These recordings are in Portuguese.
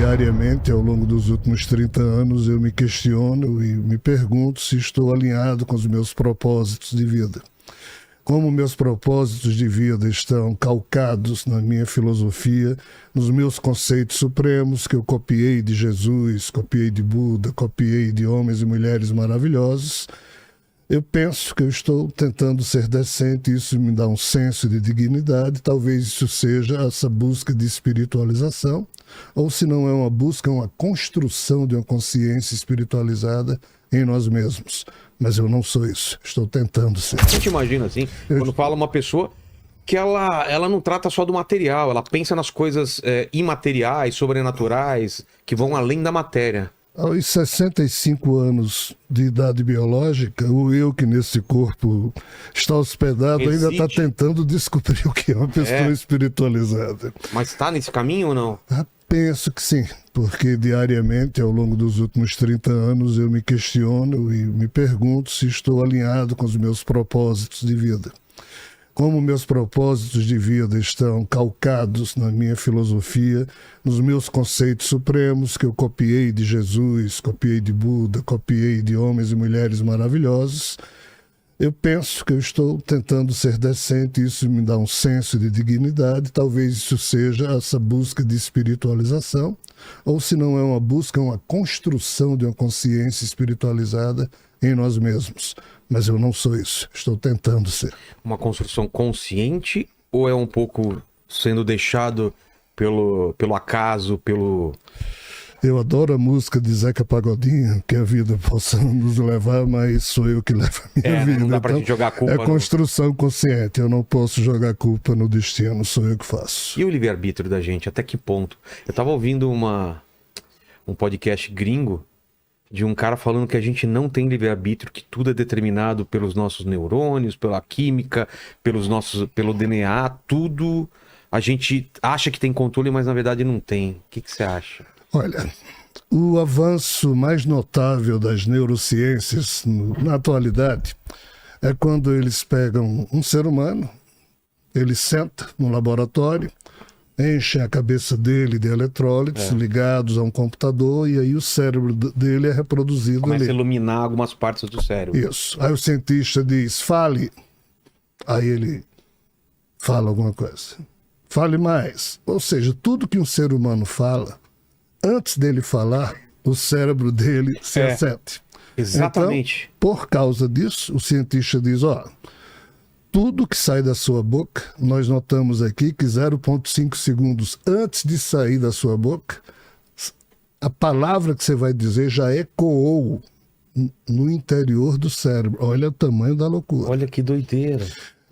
diariamente, ao longo dos últimos 30 anos, eu me questiono e me pergunto se estou alinhado com os meus propósitos de vida. Como meus propósitos de vida estão calcados na minha filosofia, nos meus conceitos supremos que eu copiei de Jesus, copiei de Buda, copiei de homens e mulheres maravilhosos, eu penso que eu estou tentando ser decente, isso me dá um senso de dignidade, talvez isso seja essa busca de espiritualização, ou se não é uma busca, é uma construção de uma consciência espiritualizada em nós mesmos. Mas eu não sou isso, estou tentando ser. A gente imagina assim, quando fala uma pessoa que ela não trata só do material, ela pensa nas coisas imateriais, sobrenaturais, que vão além da matéria. Aos 65 anos de idade biológica, o eu que nesse corpo está hospedado ainda está tentando descobrir o que é uma pessoa espiritualizada. Mas está nesse caminho ou não? Penso que sim, porque diariamente, ao longo dos últimos 30 anos, eu me questiono e me pergunto se estou alinhado com os meus propósitos de vida. Como meus propósitos de vida estão calcados na minha filosofia, nos meus conceitos supremos que eu copiei de Jesus, copiei de Buda, copiei de homens e mulheres maravilhosos, eu penso que eu estou tentando ser decente, isso me dá um senso de dignidade, talvez isso seja essa busca de espiritualização, ou se não é uma busca, é uma construção de uma consciência espiritualizada em nós mesmos. Mas eu não sou isso, estou tentando ser. Uma construção consciente ou é um pouco sendo deixado pelo acaso, pelo... Eu adoro a música de Zeca Pagodinho, que a vida possa nos levar, mas sou eu que levo a minha vida. Não dá pra gente jogar a culpa. É construção consciente, eu não posso jogar a culpa no destino, sou eu que faço. E o livre-arbítrio da gente, até que ponto? Eu tava ouvindo um podcast gringo de um cara falando que a gente não tem livre-arbítrio, que tudo é determinado pelos nossos neurônios, pela química, pelo DNA, tudo a gente acha que tem controle, mas na verdade não tem. O que você acha? Olha, o avanço mais notável das neurociências na atualidade é quando eles pegam um ser humano, ele senta no laboratório, enchem a cabeça dele de eletrólitos ligados a um computador e aí o cérebro dele é reproduzido ali. Começa a iluminar algumas partes do cérebro. Isso. Aí o cientista diz, fale. Aí ele fala alguma coisa. Fale mais. Ou seja, tudo que um ser humano fala, antes dele falar, o cérebro dele se assente. Exatamente. Então, por causa disso, o cientista diz, tudo que sai da sua boca, nós notamos aqui que 0,5 segundos antes de sair da sua boca, a palavra que você vai dizer já ecoou no interior do cérebro. Olha o tamanho da loucura. Olha que doideira.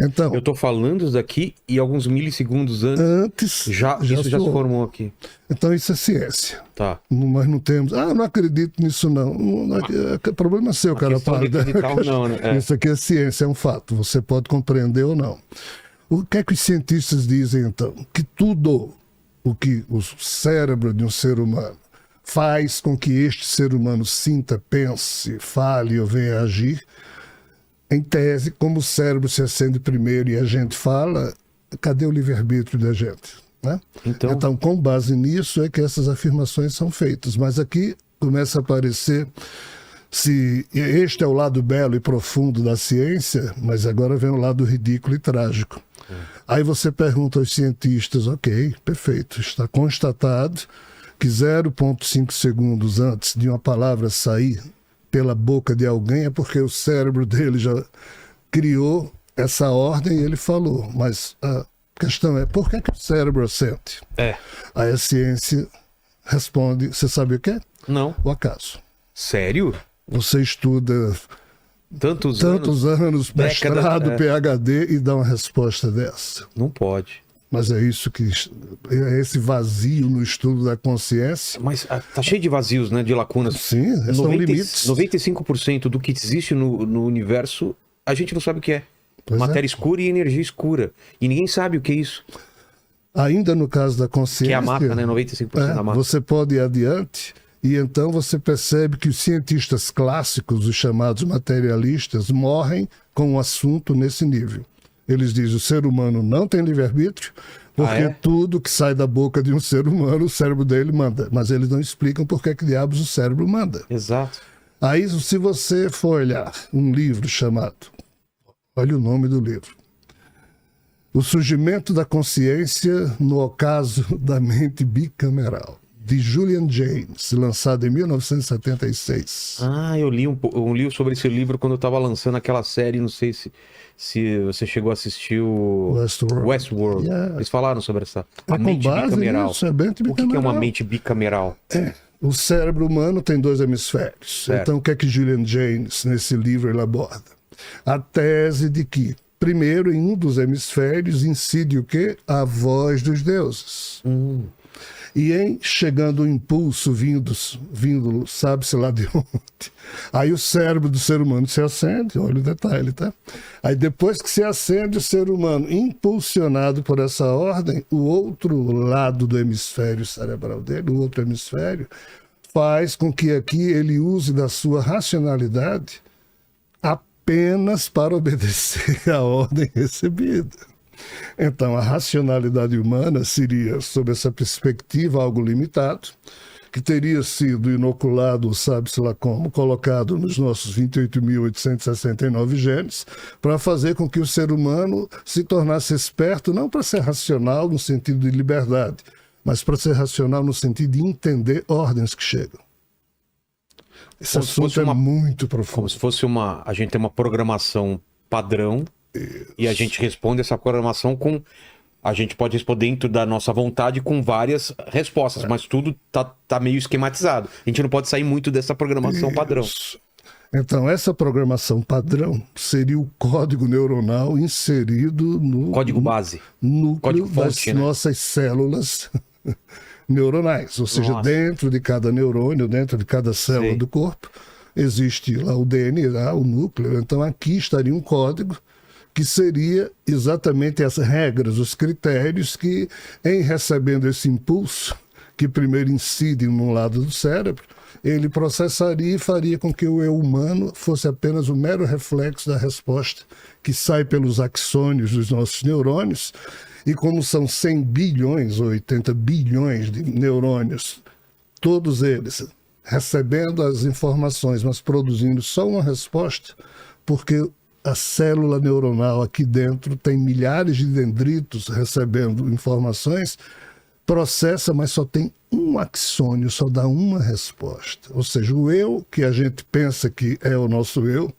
Então, eu tô falando isso daqui e alguns milissegundos antes já isso já se formou aqui. Então isso é ciência. Tá. Nós não temos... não acredito nisso não. O problema é seu, cara. Não, né? Isso aqui é ciência, é um fato. Você pode compreender ou não. O que é que os cientistas dizem então? Que tudo o que o cérebro de um ser humano faz com que este ser humano sinta, pense, fale ou venha agir, em tese, como o cérebro se acende primeiro e a gente fala, cadê o livre-arbítrio da gente? Né? Então, com base nisso é que essas afirmações são feitas. Mas aqui começa a aparecer, se este é o lado belo e profundo da ciência, mas agora vem o lado ridículo e trágico. Aí você pergunta aos cientistas, ok, perfeito, está constatado que 0,5 segundos antes de uma palavra sair pela boca de alguém é porque o cérebro dele já criou essa ordem e ele falou. Mas a questão é, por que o cérebro sente? Aí a ciência responde, você sabe o que é? Não. O acaso. Sério? Você estuda tantos anos mestrado, PhD e dá uma resposta dessa. Não pode. Mas é isso que... É esse vazio no estudo da consciência. Mas tá cheio de vazios, né? De lacunas. Sim, são limites. 95% do que existe no universo, a gente não sabe o que é. Matéria escura e energia escura. E ninguém sabe o que é isso. Ainda no caso da consciência... Que é a mata, né? 95% da mata. Você pode ir adiante e então você percebe que os cientistas clássicos, os chamados materialistas, morrem com o assunto nesse nível. Eles dizem, o ser humano não tem livre-arbítrio, Porque é? tudo que sai da boca de um ser humano, o cérebro dele manda. Mas eles não explicam por que diabos o cérebro manda. Exato. Aí, se você for olhar um livro chamado... Olha o nome do livro. O Surgimento da Consciência no Ocaso da Mente Bicameral, de Julian Jaynes, lançado em 1976. Ah, eu li sobre esse livro quando eu estava lançando aquela série, não sei se você chegou a assistir o Westworld. Yeah. Eles falaram sobre essa É a com mente base bicameral. nisso, é mente O que é uma bicameral. mente bicameral? O cérebro humano tem 2 hemisférios. Certo. Então, o que é que Julian Jaynes, nesse livro, ele aborda? A tese de que, primeiro, em um dos hemisférios, incide o quê? A voz dos deuses. E em chegando o impulso vindo, sabe-se lá de onde. Aí o cérebro do ser humano se acende, olha o detalhe, tá? Aí depois que se acende o ser humano, impulsionado por essa ordem, o outro lado do hemisfério cerebral dele, o outro hemisfério, faz com que aqui ele use da sua racionalidade apenas para obedecer à ordem recebida. Então, a racionalidade humana seria, sob essa perspectiva, algo limitado, que teria sido inoculado, sabe-se lá como, colocado nos nossos 28.869 genes, para fazer com que o ser humano se tornasse esperto, não para ser racional no sentido de liberdade, mas para ser racional no sentido de entender ordens que chegam. Esse Como se assunto fosse é uma- muito Como profundo. se fosse a gente tem uma programação padrão e a gente responde essa programação com... A gente pode responder dentro da nossa vontade com várias respostas, mas tudo tá meio esquematizado. A gente não pode sair muito dessa programação padrão. Isso. Então, essa programação padrão seria o código neuronal inserido no Código base. núcleo código-fonte, das né? nossas células neuronais. Ou seja, Nossa. dentro de cada neurônio, dentro de cada célula Sim. do corpo, existe lá o DNA, o núcleo. Então, aqui estaria um código que seria exatamente as regras, os critérios que, em recebendo esse impulso, que primeiro incide num lado do cérebro, ele processaria e faria com que o eu humano fosse apenas um mero reflexo da resposta que sai pelos axônios dos nossos neurônios. E como são 100 bilhões ou 80 bilhões de neurônios, todos eles recebendo as informações, mas produzindo só uma resposta, porque a célula neuronal aqui dentro tem milhares de dendritos recebendo informações, processa, mas só tem um axônio, só dá uma resposta. Ou seja, o eu, que a gente pensa que é o nosso eu,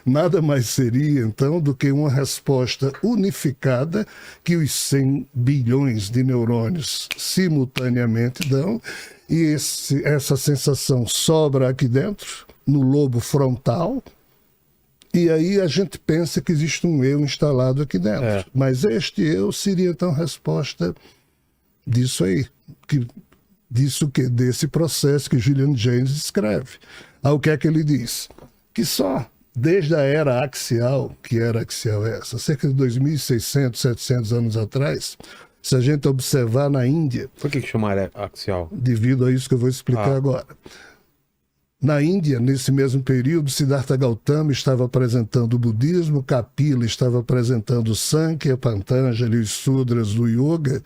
nada mais seria, então, do que uma resposta unificada que os 100 bilhões de neurônios simultaneamente dão, e essa sensação sobra aqui dentro, no lobo frontal, e aí a gente pensa que existe um eu instalado aqui dentro. É. Mas este eu seria, então, resposta disso aí, desse processo que Julian Jaynes descreve. Aí o que é que ele diz? Que só desde a era axial, que era axial essa, cerca de 2.600, 700 anos atrás, se a gente observar na Índia, Por que chamaram axial? devido a isso que eu vou explicar agora. Na Índia, nesse mesmo período, Siddhartha Gautama estava apresentando o budismo, Kapila estava apresentando o Sankhya, Patanjali, os Sudras do Yoga,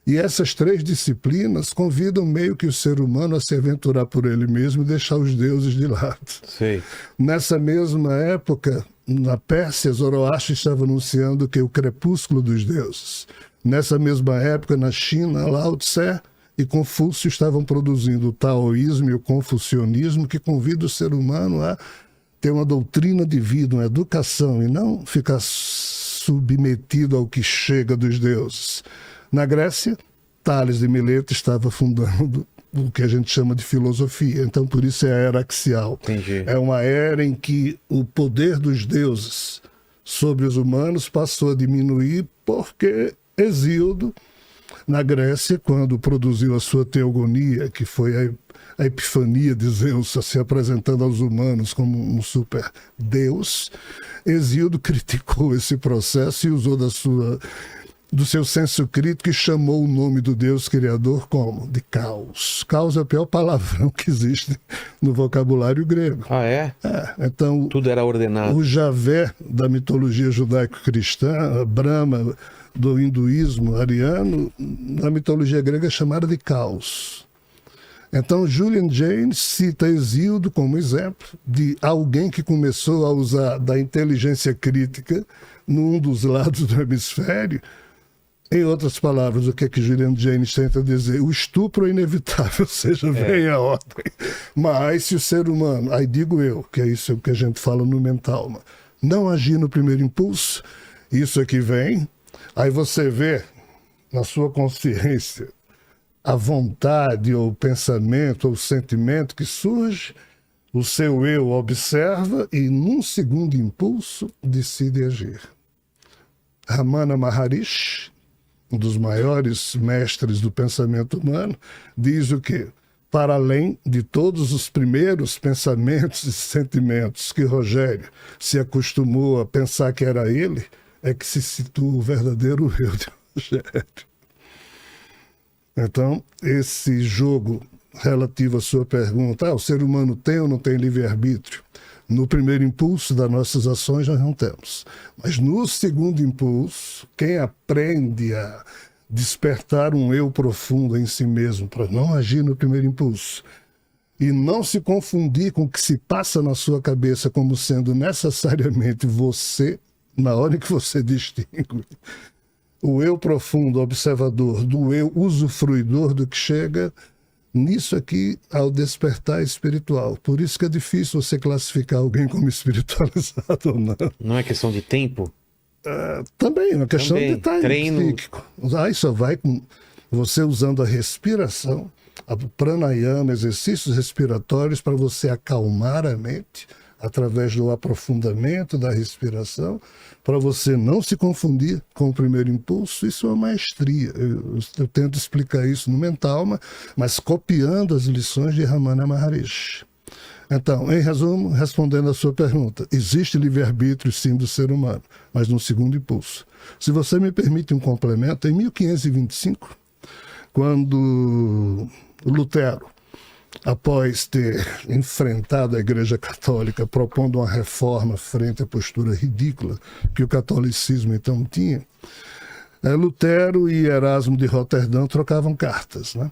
e essas 3 disciplinas convidam meio que o ser humano a se aventurar por ele mesmo e deixar os deuses de lado. Sei. Nessa mesma época, na Pérsia, Zoroastro estava anunciando que o crepúsculo dos deuses. Nessa mesma época, na China, Lao Tse e Confúcio estavam produzindo o taoísmo e o confucionismo, que convida o ser humano a ter uma doutrina de vida, uma educação, e não ficar submetido ao que chega dos deuses. Na Grécia, Tales de Mileto estava fundando o que a gente chama de filosofia. Então, por isso é a era axial. Entendi. É uma era em que o poder dos deuses sobre os humanos passou a diminuir porque Hesíodo, na Grécia, quando produziu a sua teogonia, que foi a epifania de Zeus se apresentando aos humanos como um super deus, Hesíodo criticou esse processo e usou do seu senso crítico e chamou o nome do Deus Criador como? De caos. Caos é o pior palavrão que existe no vocabulário grego. Ah, é? Então, Tudo era ordenado. o Javé da mitologia judaico-cristã, Brahma, do hinduísmo ariano, na mitologia grega é chamada de caos. Então, Julian Jaynes cita Hesíodo como exemplo de alguém que começou a usar da inteligência crítica num dos lados do hemisfério. Em outras palavras, o que é que Julian Jaynes tenta dizer? O estupro é inevitável, ou seja, vem a ordem. Mas se o ser humano, aí digo eu, que é isso que a gente fala no Mentalma, não agir no primeiro impulso, isso aqui vem, aí você vê na sua consciência a vontade ou o pensamento ou o sentimento que surge, o seu eu observa e num segundo impulso decide agir. Ramana Maharishi, um dos maiores mestres do pensamento humano, diz o quê? Para além de todos os primeiros pensamentos e sentimentos que Rogério se acostumou a pensar que era ele, é que se situa o verdadeiro eu de Rogério. Então, esse jogo relativo à sua pergunta, o ser humano tem ou não tem livre-arbítrio? No primeiro impulso das nossas ações nós não temos. Mas no segundo impulso, quem aprende a despertar um eu profundo em si mesmo para não agir no primeiro impulso e não se confundir com o que se passa na sua cabeça como sendo necessariamente você, na hora em que você distingue o eu profundo, observador, do eu usufruidor do que chega, nisso aqui há o despertar espiritual. Por isso que é difícil você classificar alguém como espiritualizado ou não. Não é questão de tempo? Também, é uma questão de treino. psíquico. Aí só vai com você usando a respiração, a pranayama, exercícios respiratórios para você acalmar a mente através do aprofundamento da respiração, para você não se confundir com o primeiro impulso. Isso é uma maestria. Eu tento explicar isso no Mentalma, mas copiando as lições de Ramana Maharishi. Então, em resumo, respondendo à sua pergunta, existe livre-arbítrio sim do ser humano, mas no segundo impulso. Se você me permite um complemento, em 1525, quando Lutero, após ter enfrentado a Igreja Católica propondo uma reforma frente à postura ridícula que o catolicismo então tinha, Lutero e Erasmo de Roterdã trocavam cartas, né?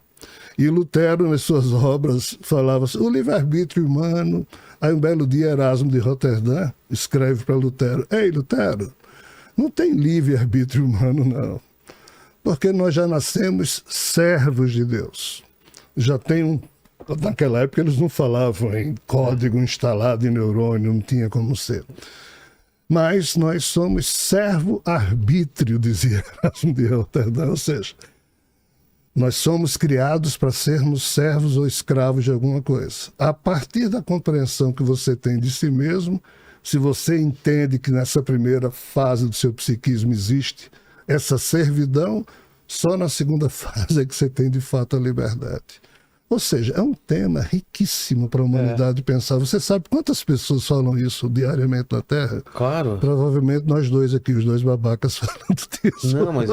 E Lutero, nas suas obras, falava assim, o livre-arbítrio humano. Aí um belo dia Erasmo de Roterdã escreve para Lutero, ei Lutero, não tem livre-arbítrio humano não, porque nós já nascemos servos de Deus. Já tem naquela época eles não falavam em código instalado em neurônio, não tinha como ser. Mas nós somos servo-arbítrio, dizia Erasmo de Roterdã, ou seja, nós somos criados para sermos servos ou escravos de alguma coisa. A partir da compreensão que você tem de si mesmo, se você entende que nessa primeira fase do seu psiquismo existe essa servidão, só na segunda fase é que você tem de fato a liberdade. Ou seja, é um tema riquíssimo para a humanidade pensar. Você sabe quantas pessoas falam isso diariamente na Terra? Claro. Provavelmente nós dois aqui, os dois babacas, falando disso. Não, mas